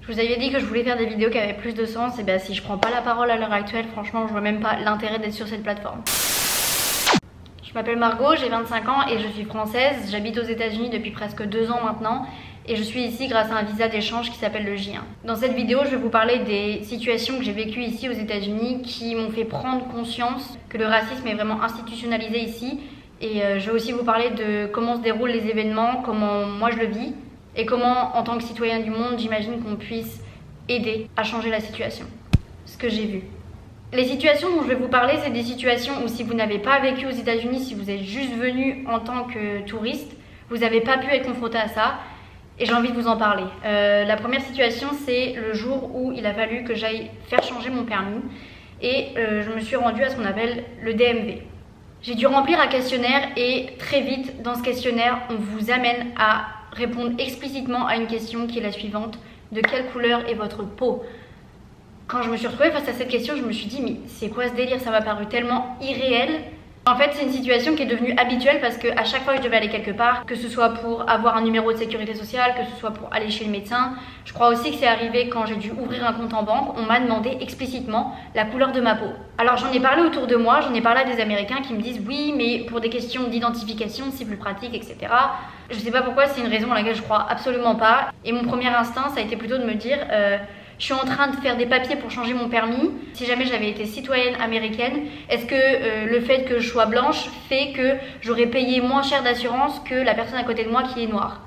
Je vous avais dit que je voulais faire des vidéos qui avaient plus de sens, et bien si je prends pas la parole à l'heure actuelle, franchement je vois même pas l'intérêt d'être sur cette plateforme. Je m'appelle Margot, j'ai 25 ans et je suis française, j'habite aux États-Unis depuis presque 2 ans maintenant et je suis ici grâce à un visa d'échange qui s'appelle le J1. Dans cette vidéo, je vais vous parler des situations que j'ai vécues ici aux États-Unis qui m'ont fait prendre conscience que le racisme est vraiment institutionnalisé ici, et je vais aussi vous parler de comment se déroulent les événements, comment moi je le vis et comment en tant que citoyen du monde j'imagine qu'on puisse aider à changer la situation, ce que j'ai vu. Les situations dont je vais vous parler, c'est des situations où si vous n'avez pas vécu aux États-Unis, si vous êtes juste venu en tant que touriste, vous n'avez pas pu être confronté à ça et j'ai envie de vous en parler. La première situation, c'est le jour où il a fallu que j'aille faire changer mon permis et je me suis rendue à ce qu'on appelle le DMV. J'ai dû remplir un questionnaire et très vite dans ce questionnaire, on vous amène à répondre explicitement à une question qui est la suivante: de quelle couleur est votre peau? Quand je me suis retrouvée face à cette question, je me suis dit mais c'est quoi ce délire? Ça m'a paru tellement irréel. En fait, c'est une situation qui est devenue habituelle parce que à chaque fois que je devais aller quelque part, que ce soit pour avoir un numéro de sécurité sociale, que ce soit pour aller chez le médecin, je crois aussi que c'est arrivé quand j'ai dû ouvrir un compte en banque, on m'a demandé explicitement la couleur de ma peau. Alors j'en ai parlé autour de moi, j'en ai parlé à des Américains qui me disent oui mais pour des questions d'identification c'est plus pratique, etc. Je sais pas pourquoi, c'est une raison à laquelle je crois absolument pas. Et mon premier instinct ça a été plutôt de me dire je suis en train de faire des papiers pour changer mon permis. Si jamais j'avais été citoyenne américaine, est-ce que le fait que je sois blanche fait que j'aurais payé moins cher d'assurance que la personne à côté de moi qui est noire?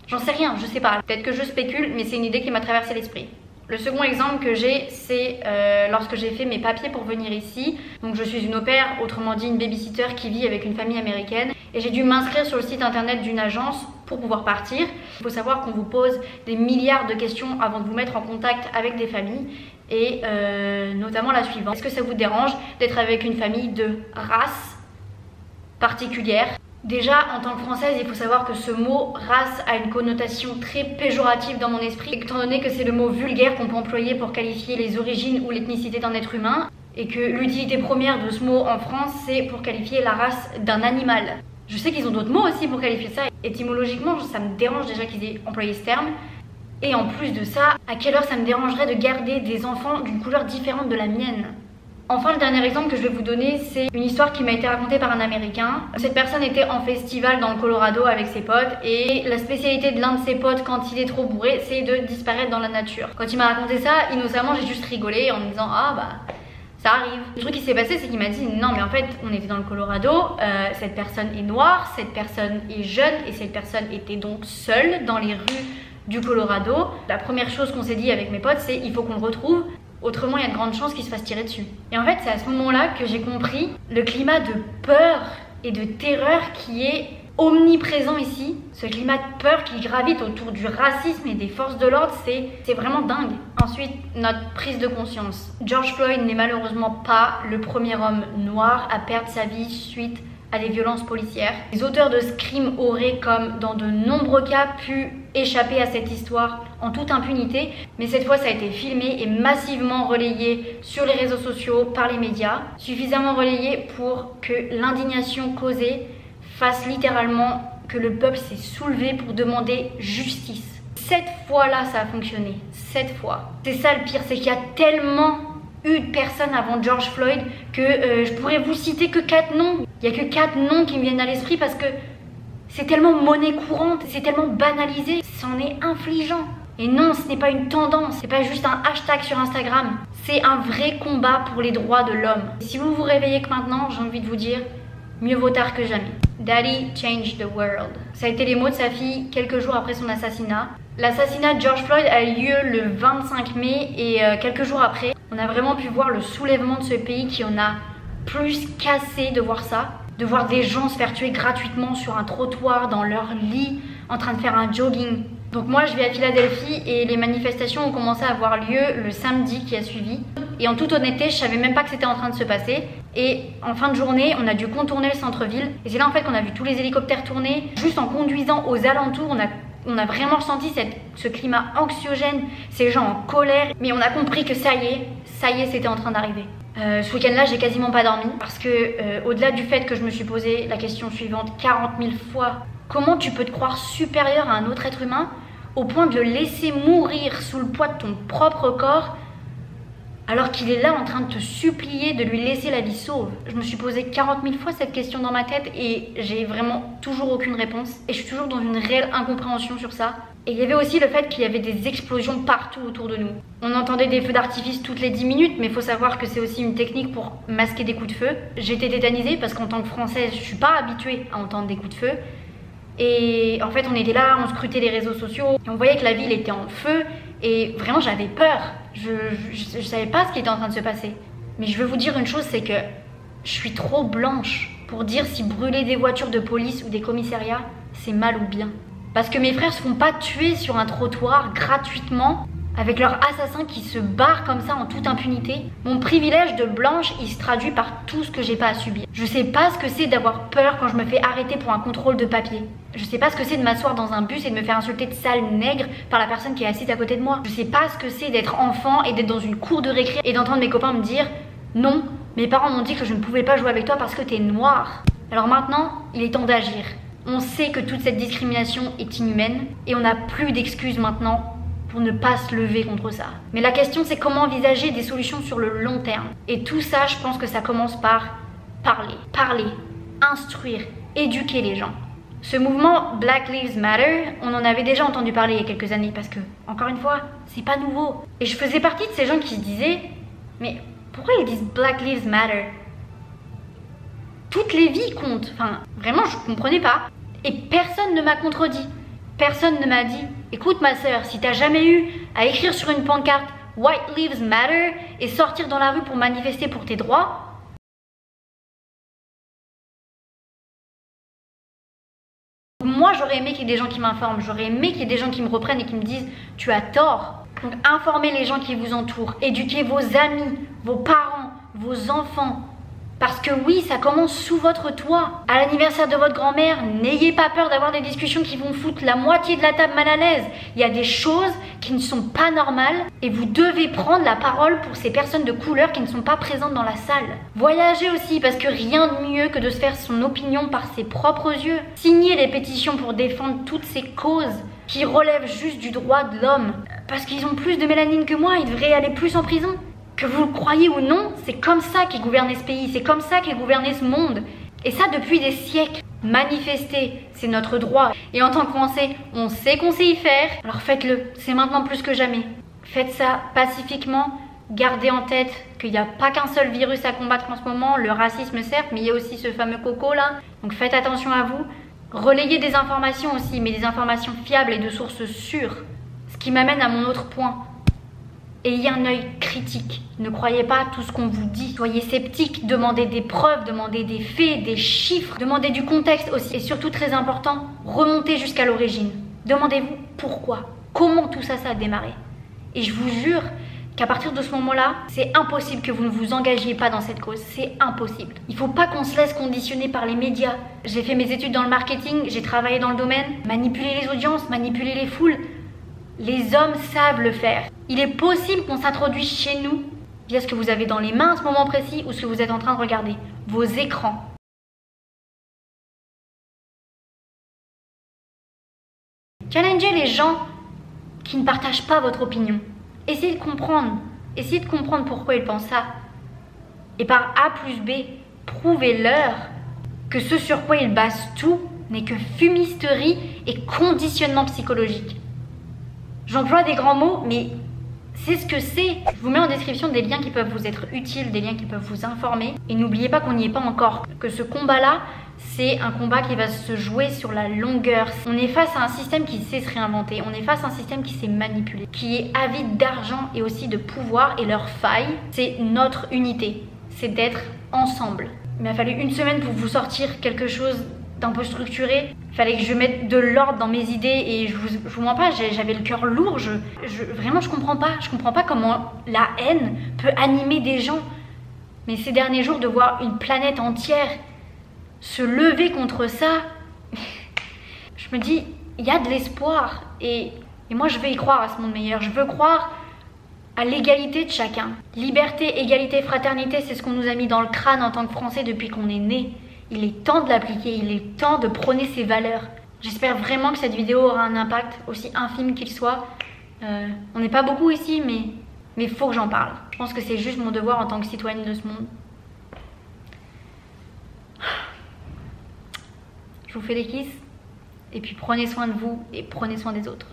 J'en sais rien, je sais pas. Peut-être que je spécule, mais c'est une idée qui m'a traversé l'esprit. Le second exemple que j'ai, c'est lorsque j'ai fait mes papiers pour venir ici. Donc je suis une au pair, autrement dit une babysitter qui vit avec une famille américaine. Et j'ai dû m'inscrire sur le site internet d'une agence pour pouvoir partir. Il faut savoir qu'on vous pose des milliards de questions avant de vous mettre en contact avec des familles. Et notamment la suivante: est-ce que ça vous dérange d'être avec une famille de race particulière? Déjà, en tant que française, il faut savoir que ce mot race a une connotation très péjorative dans mon esprit, étant donné que c'est le mot vulgaire qu'on peut employer pour qualifier les origines ou l'ethnicité d'un être humain, et que l'utilité première de ce mot en France, c'est pour qualifier la race d'un animal. Je sais qu'ils ont d'autres mots aussi pour qualifier ça. Étymologiquement, ça me dérange déjà qu'ils aient employé ce terme. Et en plus de ça, à quelle heure ça me dérangerait de garder des enfants d'une couleur différente de la mienne? Enfin, le dernier exemple que je vais vous donner, c'est une histoire qui m'a été racontée par un Américain. Cette personne était en festival dans le Colorado avec ses potes et la spécialité de l'un de ses potes quand il est trop bourré, c'est de disparaître dans la nature. Quand il m'a raconté ça, innocemment, j'ai juste rigolé en me disant ah bah ça arrive. Le truc qui s'est passé, c'est qu'il m'a dit non mais en fait on était dans le Colorado, cette personne est noire, cette personne est jeune et cette personne était donc seule dans les rues du Colorado. La première chose qu'on s'est dit avec mes potes, c'est il faut qu'on le retrouve. Autrement, il y a de grandes chances qu'il se fasse tirer dessus. Et en fait, c'est à ce moment-là que j'ai compris le climat de peur et de terreur qui est omniprésent ici. Ce climat de peur qui gravite autour du racisme et des forces de l'ordre, c'est vraiment dingue. Ensuite, notre prise de conscience. George Floyd n'est malheureusement pas le premier homme noir à perdre sa vie suite à des violences policières. Les auteurs de ce crime auraient, comme dans de nombreux cas, pu échapper à cette histoire en toute impunité, mais cette fois ça a été filmé et massivement relayé sur les réseaux sociaux, par les médias, suffisamment relayé pour que l'indignation causée fasse littéralement que le peuple s'est soulevé pour demander justice. Cette fois-là ça a fonctionné, cette fois. C'est ça le pire, c'est qu'il y a tellement eu de personnes avant George Floyd que je pourrais vous citer que 4 noms. Il n'y a que 4 noms qui me viennent à l'esprit parce que c'est tellement monnaie courante, c'est tellement banalisé, c'en est infligeant. Et non, ce n'est pas une tendance, c'est pas juste un hashtag sur Instagram, c'est un vrai combat pour les droits de l'homme. Si vous vous réveillez que maintenant, j'ai envie de vous dire, mieux vaut tard que jamais. Daddy changed the world. Ça a été les mots de sa fille quelques jours après son assassinat. L'assassinat de George Floyd a eu lieu le 25 mai et quelques jours après, on a vraiment pu voir le soulèvement de ce pays qui en a plus cassé de voir ça. De voir des gens se faire tuer gratuitement sur un trottoir, dans leur lit, en train de faire un jogging. Donc moi je vis à Philadelphie et les manifestations ont commencé à avoir lieu le samedi qui a suivi. Et en toute honnêteté, je savais même pas que c'était en train de se passer. Et en fin de journée, on a dû contourner le centre-ville. Et c'est là en fait qu'on a vu tous les hélicoptères tourner. Juste en conduisant aux alentours, on a vraiment ressenti ce climat anxiogène, ces gens en colère. Mais on a compris que ça y est, c'était en train d'arriver. Ce week-end-là, j'ai quasiment pas dormi parce que au-delà du fait que je me suis posé la question suivante 40 000 fois, comment tu peux te croire supérieur à un autre être humain au point de le laisser mourir sous le poids de ton propre corps, alors qu'il est là en train de te supplier de lui laisser la vie sauve? Je me suis posé 40 000 fois cette question dans ma tête et j'ai vraiment toujours aucune réponse. Et je suis toujours dans une réelle incompréhension sur ça. Et il y avait aussi le fait qu'il y avait des explosions partout autour de nous. On entendait des feux d'artifice toutes les 10 minutes, mais il faut savoir que c'est aussi une technique pour masquer des coups de feu. J'étais tétanisée parce qu'en tant que Française, je suis pas habituée à entendre des coups de feu. Et en fait, on était là, on scrutait les réseaux sociaux, et on voyait que la ville était en feu, et vraiment j'avais peur. Je savais pas ce qui était en train de se passer. Mais je veux vous dire une chose, c'est que je suis trop blanche pour dire si brûler des voitures de police ou des commissariats, c'est mal ou bien. Parce que mes frères se font pas tuer sur un trottoir gratuitement, avec leur assassin qui se barre comme ça en toute impunité. Mon privilège de blanche, il se traduit par tout ce que j'ai pas à subir. Je sais pas ce que c'est d'avoir peur quand je me fais arrêter pour un contrôle de papier. Je sais pas ce que c'est de m'asseoir dans un bus et de me faire insulter de sale nègre par la personne qui est assise à côté de moi. Je sais pas ce que c'est d'être enfant et d'être dans une cour de récré et d'entendre mes copains me dire « Non, mes parents m'ont dit que je ne pouvais pas jouer avec toi parce que t'es noire. » Alors maintenant, il est temps d'agir. On sait que toute cette discrimination est inhumaine et on n'a plus d'excuses maintenant pour ne pas se lever contre ça. Mais la question, c'est comment envisager des solutions sur le long terme. Et tout ça, je pense que ça commence par parler, instruire, éduquer les gens. Ce mouvement Black Lives Matter, on en avait déjà entendu parler il y a quelques années parce que, encore une fois, c'est pas nouveau. Et je faisais partie de ces gens qui se disaient « Mais pourquoi ils disent Black Lives Matter ?» Toutes les vies comptent. Enfin, vraiment, je comprenais pas. Et personne ne m'a contredit. Personne ne m'a dit « Écoute ma sœur, si t'as jamais eu à écrire sur une pancarte « White Lives Matter » et sortir dans la rue pour manifester pour tes droits », moi j'aurais aimé qu'il y ait des gens qui m'informent, j'aurais aimé qu'il y ait des gens qui me reprennent et qui me disent « Tu as tort ». Donc informez les gens qui vous entourent, éduquez vos amis, vos parents, vos enfants. Parce que oui, ça commence sous votre toit. À l'anniversaire de votre grand-mère, n'ayez pas peur d'avoir des discussions qui vont foutre la moitié de la table mal à l'aise. Il y a des choses qui ne sont pas normales et vous devez prendre la parole pour ces personnes de couleur qui ne sont pas présentes dans la salle. Voyagez aussi parce que rien de mieux que de se faire son opinion par ses propres yeux. Signez les pétitions pour défendre toutes ces causes qui relèvent juste du droit de l'homme. Parce qu'ils ont plus de mélanine que moi, ils devraient aller plus en prison. Que vous le croyez ou non, c'est comme ça qu'est gouverné ce pays, c'est comme ça qu'est gouverné ce monde. Et ça depuis des siècles. Manifester, c'est notre droit. Et en tant que Français, on sait qu'on sait y faire, alors faites-le, c'est maintenant plus que jamais. Faites ça pacifiquement, gardez en tête qu'il n'y a pas qu'un seul virus à combattre en ce moment, le racisme certes, mais il y a aussi ce fameux coco là. Donc faites attention à vous. Relayez des informations aussi, mais des informations fiables et de sources sûres. Ce qui m'amène à mon autre point. Ayez un œil critique. Ne croyez pas tout ce qu'on vous dit. Soyez sceptique, demandez des preuves, demandez des faits, des chiffres, demandez du contexte aussi. Et surtout, très important, remontez jusqu'à l'origine. Demandez-vous pourquoi, comment tout ça a démarré. Et je vous jure qu'à partir de ce moment-là, c'est impossible que vous ne vous engagiez pas dans cette cause. C'est impossible. Il ne faut pas qu'on se laisse conditionner par les médias. J'ai fait mes études dans le marketing, j'ai travaillé dans le domaine. Manipuler les audiences, manipuler les foules. Les hommes savent le faire. Il est possible qu'on s'introduise chez nous via ce que vous avez dans les mains à ce moment précis ou ce que vous êtes en train de regarder, vos écrans. Challengez les gens qui ne partagent pas votre opinion. Essayez de comprendre pourquoi ils pensent ça. Et par A plus B, prouvez-leur que ce sur quoi ils basent tout n'est que fumisterie et conditionnement psychologique. J'emploie des grands mots, mais c'est ce que c'est. Je vous mets en description des liens qui peuvent vous être utiles, des liens qui peuvent vous informer. Et n'oubliez pas qu'on n'y est pas encore. Que ce combat-là, c'est un combat qui va se jouer sur la longueur. On est face à un système qui sait se réinventer. On est face à un système qui sait manipuler, qui est avide d'argent et aussi de pouvoir. Et leur faille, c'est notre unité. C'est d'être ensemble. Il m'a fallu une semaine pour vous sortir quelque chose d'un peu structuré. Il fallait que je mette de l'ordre dans mes idées et je vous mens pas, j'avais le cœur lourd. Vraiment, je comprends pas comment la haine peut animer des gens. Mais ces derniers jours, de voir une planète entière se lever contre ça, je me dis, il y a de l'espoir. Et moi, je veux y croire à ce monde meilleur. Je veux croire à l'égalité de chacun. Liberté, égalité, fraternité, c'est ce qu'on nous a mis dans le crâne en tant que Français depuis qu'on est né. Il est temps de l'appliquer, il est temps de prôner ces valeurs. J'espère vraiment que cette vidéo aura un impact, aussi infime qu'il soit. On n'est pas beaucoup ici, mais faut que j'en parle. Je pense que c'est juste mon devoir en tant que citoyenne de ce monde. Je vous fais des kisses. Et puis prenez soin de vous et prenez soin des autres.